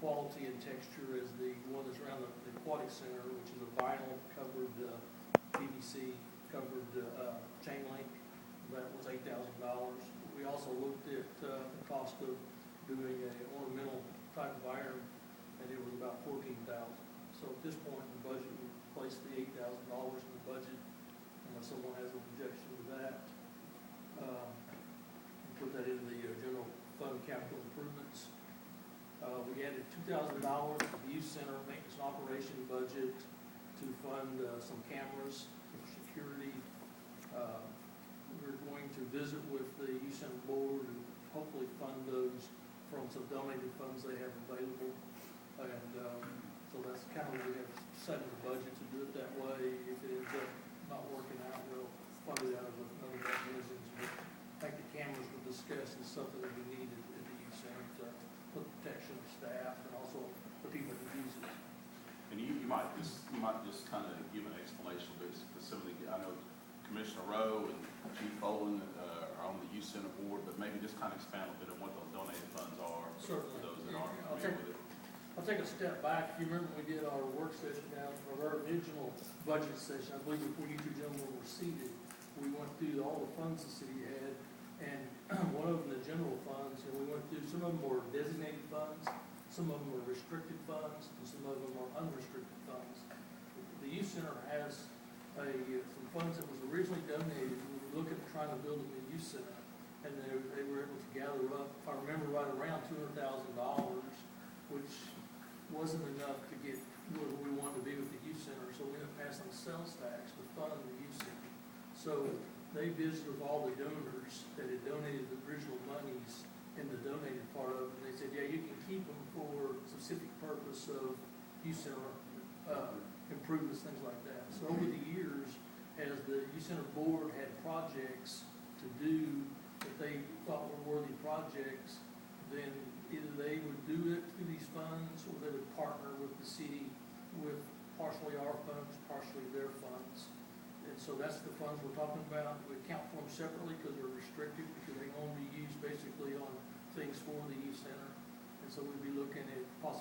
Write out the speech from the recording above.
quality and texture as the one that's around the aquatic center, which is a vinyl covered, PVC covered, chain link. That was $8,000. We also looked at, the cost of doing a ornamental type of iron, and it was about $14,000. So at this point in the budget, we placed the $8,000 in the budget, unless someone has an objection to that. Put that in the general fund capital improvements. We added $2,000 to the youth center maintenance and operation budget to fund some cameras for security. We're going to visit with the youth center board and hopefully fund those from some donated funds they have available. And so that's kind of what we have set in the budget to do it that way. If it ends up not working out, we'll fund it out of another mechanisms. But I think the cameras were discussed as something that we need at the youth center to put protection of staff and also the people who use it. And you might just kind of give an explanation of this specifically. I know Commissioner Rowe and Chief Boland are on the youth center board, but maybe just kind of expand a bit on what those donated funds are for those that aren't familiar with it. I'll take a step back. If you remember, we did our work session down for our original budget session. I believe before you two gentlemen were seated, we went through all the funds the city had, and one of them, the general funds, and we went through, some of them were designated funds, some of them were restricted funds, and some of them are unrestricted funds. The youth center has some funds that was originally donated. We were looking at trying to build a new youth center, and they were able to gather up, if I remember right, around $200,000, which wasn't enough to get where we wanted to be with the youth center. So we ended up passing sales tax to fund the youth center. So they visited with all the donors that had donated the original monies in the donated part of it. And they said, yeah, you can keep them for specific purpose of youth center improvements, things like that. So over the years, as the youth center board had projects to do that they thought were worthy projects, then either they would do it through these funds, or they would partner with the city with partially our funds, partially their funds. And so that's the funds we're talking about. We account for them separately because they're restricted, because they can only be used basically on things for the youth center. And so we'd be looking at possibly